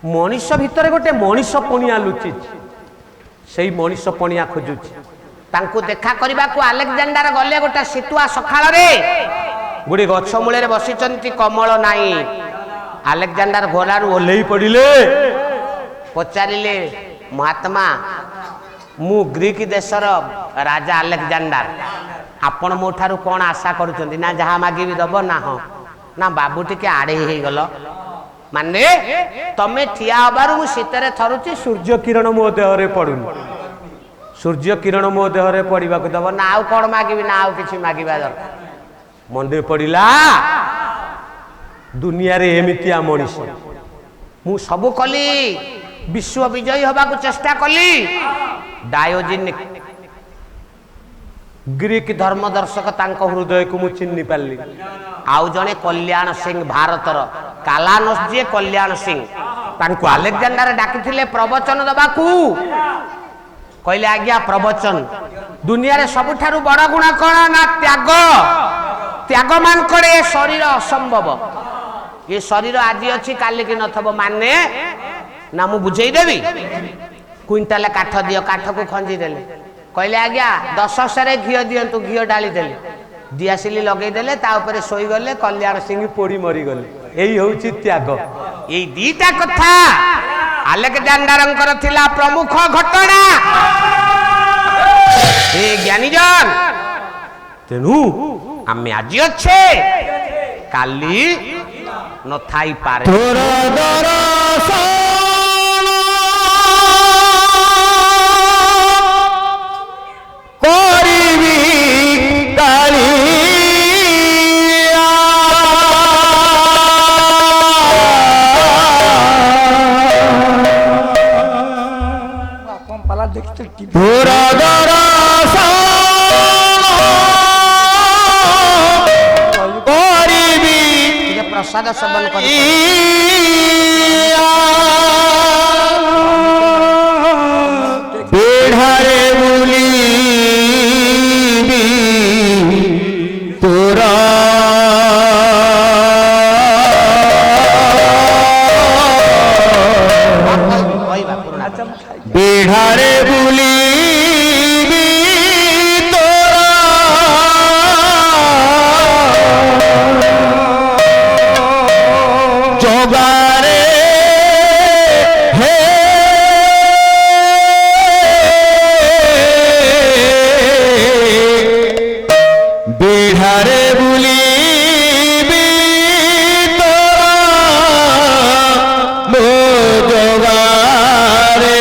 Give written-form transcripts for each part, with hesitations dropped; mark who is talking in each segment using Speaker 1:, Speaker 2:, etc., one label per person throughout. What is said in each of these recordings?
Speaker 1: मनीष भितर गोटे मनीष पणिया लुचि से मनीष पणिया खोजुची तांको देखा करने को आलेक्जेंडर गले गोटे शीतुआ सखाल गोटे गछ मूल बसी कमल नाई आलेक्जेंडर घोड़ारू ओह्लई पड़े पचारे महात्मा मु ग्रीक देशर राजा आलेक्जेंडर आपण मो ठारू कौन आशा करुछंती ना जहाँ मागिबी दब ना हाँ ना बाबू टिके आड़े हो गल माने तमे ठिया हबारू मु शीतरे थरुची सूर्य किरण मो देहरे पड़ुनी सूर्य किरण मो देहरे पड़वा दब ना आउ कौन मागिबी ना आउ किछि मागिबा दरकार मंदे पड़िला दुनिया रे एमितिया मनीष मु सबु कली विश्व विजयी हवा को चेष्टा कली डायोजिनिक ग्रीक धर्मदर्शक तांको हृदय को मु चिन्नी पाली आउ जने कल्याण सिंह भारतर कालानस जे कल्याण सिंह तांको आलेक्जेंडर डाकिथिले प्रवचन दबाकू कहले आज्ञा प्रवचन दुनिया रे सबुठारु बड़ गुण कोन ना त्याग त्याग मान करे शरीर असंभव ये शरीर आज अच्छी काली की नथबो माने ना मु बुझेई देवी क्विंटाल काठ दियो काठ को खंजी देले कहले आज्ञा 10 सेरे घियो दियंतु घियो डाली देले दियासिली लगे देले ता ऊपर सोई गले कल्याण सिंह पोड़ी मरी गले एई होउची त्याग एई दीटा कथा आलेक्जेंडरंकर थिला प्रमुख घटना ए ज्ञानी जन तेनु आमे आज अच्छे काली न थाई पारे तोर दरसन
Speaker 2: करिबी काली
Speaker 3: पाला देखते
Speaker 2: तोर दरसन
Speaker 1: प्रसाद सेवन कर
Speaker 2: बेढ़ारे बुली तोरा बेढ़ारे बुली जोगारे हे बेढ़ारे बुली तोरा मो जोगारे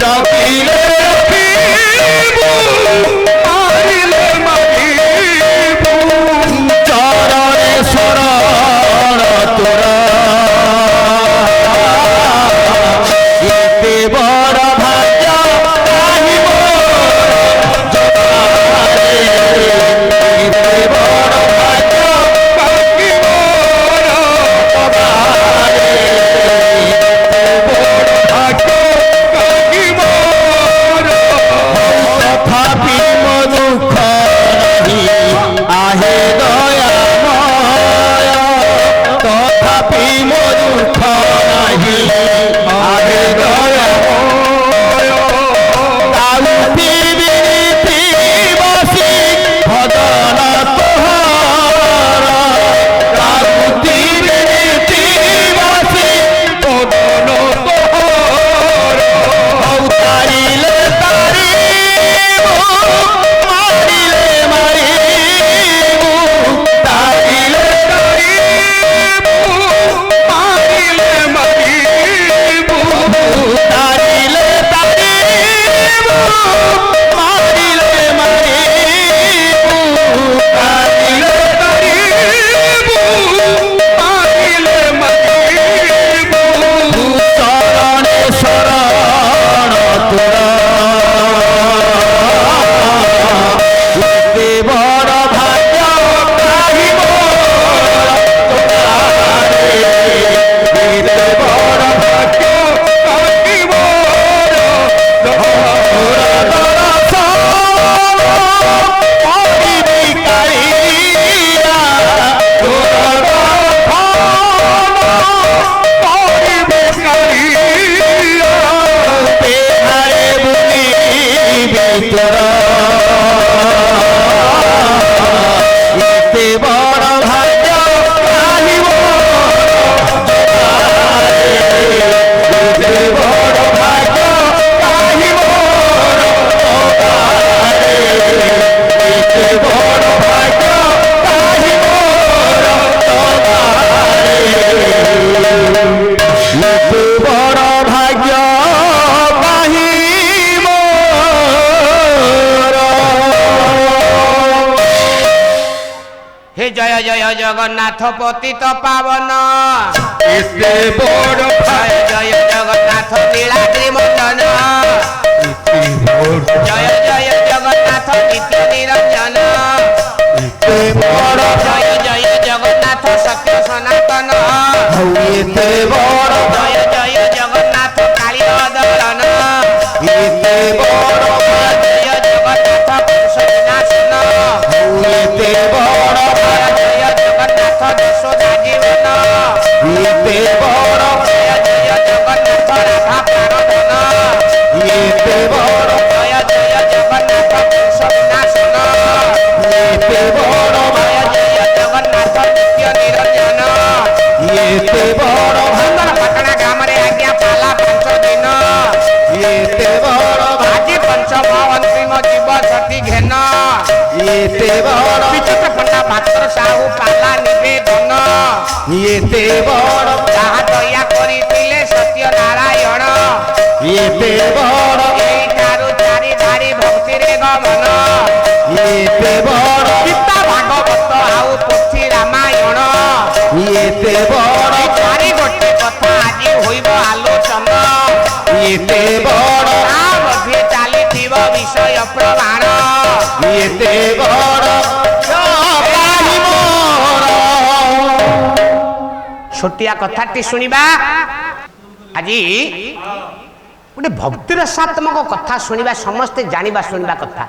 Speaker 2: রাখিলে রাখিবু মারিলে মারিবু চরণে শরণ তোরা এতে বড় ভাগ্য কাহি মোর জগারে এতে বড় ভাগ্য কাহি মোর জগারে এতে বড় ভাগ্য কাহি মোর তথাপি মো দুঃখ নাহি আহে দয়াময় তথাপি মো দুঃখ নাহি আহে দয়াময় তাউতি বিনীতি বাসি ভদন তোহার তাউতি বিনীতি বাসি ভদন তোহার তারিলে তারিবু মারিলে মারিবু তারিলে তারিবু মারিলে মারিবু তারিলে তারিবু মারিলে মারিবু তারিলে তারিবু মারিলে মারিবু চরণে শরণ তোরা এতে বড় ভাগ্য কাহি মোর জগারে এতে বড় ভাগ্য কাহি মোর জগারে দর্শন করিবি কাইয়া তোরা দর্শন করিবি কাইয়া তেহারে বুলিবি তোরা এতে বড় ভাগ্য কাহি মোর জগারে এতে বড় ভাগ্য কাহি মোর জগারে এতে বড় ভাগ্য কাহি মোর জগারে এতে বড় ভাগ্য কাহি মোর।
Speaker 1: হে জয় জয় জগন্নাথ পতিত পাবন
Speaker 2: এতে বড়
Speaker 1: জয় জয় জগন্নাথ নীলাদ্রি মদন
Speaker 2: এতে বড়
Speaker 1: জয় জয় জগন্নাথ নিত্য নিরঞ্জন
Speaker 2: এতে বড়
Speaker 1: জয় জয় জগন্নাথ সত্য সনাতন
Speaker 2: এতে বড়
Speaker 1: জয় জয় জগন্নাথ কালীয় দলন
Speaker 2: এতে বড়
Speaker 1: জয় জগন্নাথ পুরুষ বিনাশন
Speaker 2: এতে বড়
Speaker 1: জয় জয় জগন্নাথ যশোদা জীবন
Speaker 2: এতে বড়
Speaker 1: জয় জয় জগন্নাথ রাধা প্রাণধন
Speaker 2: এতে বড়
Speaker 1: জয় জয় জগন্নাথ পুরুষ বিনাশন
Speaker 2: এতে বড়
Speaker 1: জয় জয় জগন্নাথ নিত্য নিরঞ্জন
Speaker 2: এতে বড়
Speaker 1: পাଟଣା ଗ୍ରାମରେ ଆଜ୍ଞା ପାଲା 5 ଦିନ
Speaker 2: এতে বড়
Speaker 1: ଆଜି ପଞ୍ଚମ ଅନ୍ତିମ ଜୀବ ସତୀ ଘେନ
Speaker 2: এতে বড়
Speaker 1: ବିଚିତ୍ର ପଣ୍ଡା ପାତ୍ର ସାହୁ ପାଲା ନିବେଦନ
Speaker 2: এতে বড়
Speaker 1: ଯାହା ଦୟା କରିଥିଲେ ସତ୍ୟ ନାରାୟଣ
Speaker 2: এতে বড়
Speaker 1: ଏଇଠାରୁ ଚାରି ଧାରି ଭକ୍ତିରେ ଗମନ
Speaker 2: এতে বড়
Speaker 1: ଗୀତା ଭାଗବତ ଆଉ ପୋଥି ରାମାୟଣ
Speaker 2: এতে বড়
Speaker 1: এই ଚାରି ଗୋଟି କଥା ଆଜି ହୋଇବ ଆଲୋଚନ
Speaker 2: এতে বড়
Speaker 1: ତା ମଧ୍ୟରେ ଚାଲିଥିବ ବିଷୟ ପ୍ରମାଣ
Speaker 2: এতে বড় কাহি মোর
Speaker 1: ଛୋଟିଆ କଥାଟି ଶୁଣିବା ଆଜି ଗୋଟେ ଭକ୍ତିରସାତ୍ମକ କଥା ଶୁଣିବା ସମସ୍ତେ ଜାଣିବା ଶୁଣିବା କଥା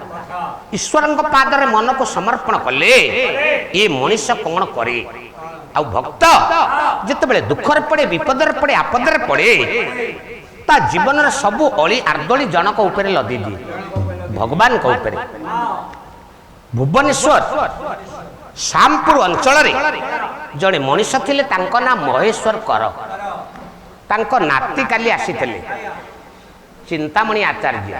Speaker 1: ଈଶ୍ୱରଙ୍କ ପାଦରେ ମନକୁ ସମର୍ପଣ କଲେ ଏ ମଣିଷ କ'ଣ କରେ ଆଉ ଭକ୍ତ ଯେତେବେଳେ ଦୁଃଖରେ ପଡ଼େ ବିପଦରେ ପଡ଼େ ଆପଦରେ ପଡ଼େ ତା ଜୀବନର ସବୁ ଅଳି ଆର୍ଦଳି ଜଣକ ଉପରେ ଲଦି ଦିଏ ଭଗବାନଙ୍କ ଉପରେ ଭୁବନେଶ୍ୱର ଶ୍ୟାମପୁର ଅଞ୍ଚଳରେ ଜଣେ ମଣିଷ ଥିଲେ ତାଙ୍କ ନାଁ ମହେଶ୍ୱର କର ତାଙ୍କ ନାତି କାଲି ଆସିଥିଲେ ଚିନ୍ତାମଣି ଆଚାର୍ଯ୍ୟ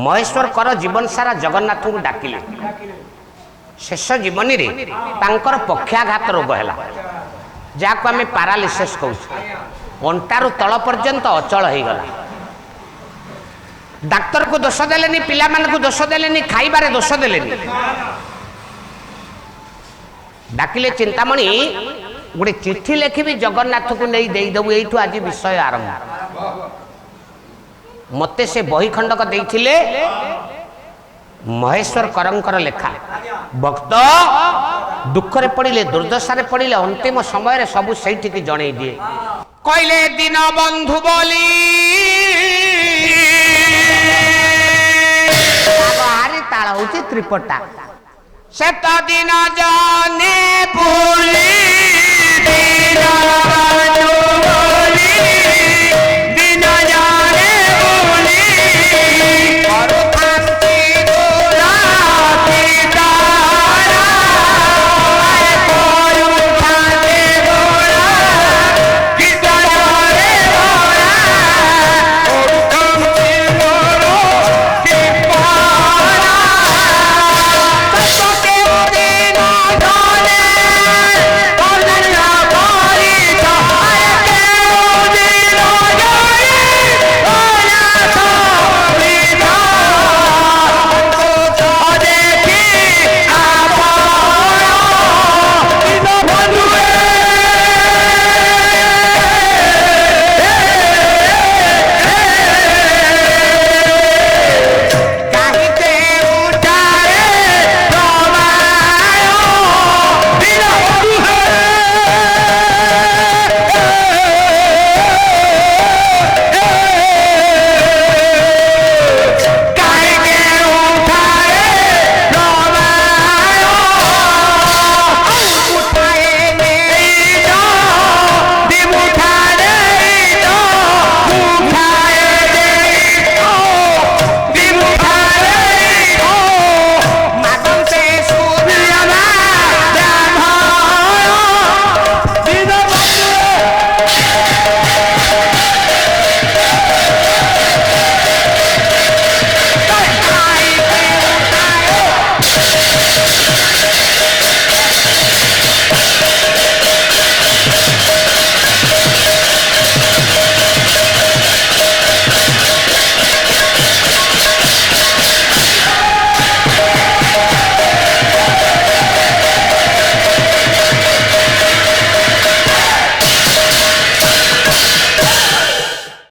Speaker 1: ମହେଶ୍ୱର କର ଜୀବନ ସାରା ଜଗନ୍ନାଥଙ୍କୁ ଡାକିଲେ ଶେଷ ଜୀବନୀରେ ତାଙ୍କର ପକ୍ଷାଘାତ ରୋଗ ହେଲା ଯାହାକୁ ଆମେ ପାରାଲିସିସ୍ କହୁଛୁ ଅଣ୍ଟାରୁ ତଳ ପର୍ଯ୍ୟନ୍ତ ଅଚଳ ହେଇଗଲା ডাক্তার को दोष देलेनी पिला मान को दोष देलेनी खाइबारे दोष देलेनी डाकिले चिंतामणि गोटे चिट्ठी लिखी जगन्नाथ को नहीं देदेबू यू आज विषय आरंभ मते से बही खंडक देइथिले महेश्वर करंकर लेखा भक्त दुख रे पड़िले दुर्दशा रे पड़िले अंतिम समय रे सबु सही की जणे दिए कहले दिन बंधु बोली हारी ताल होची त्रिपटा सेत दिन जाने पुली दिन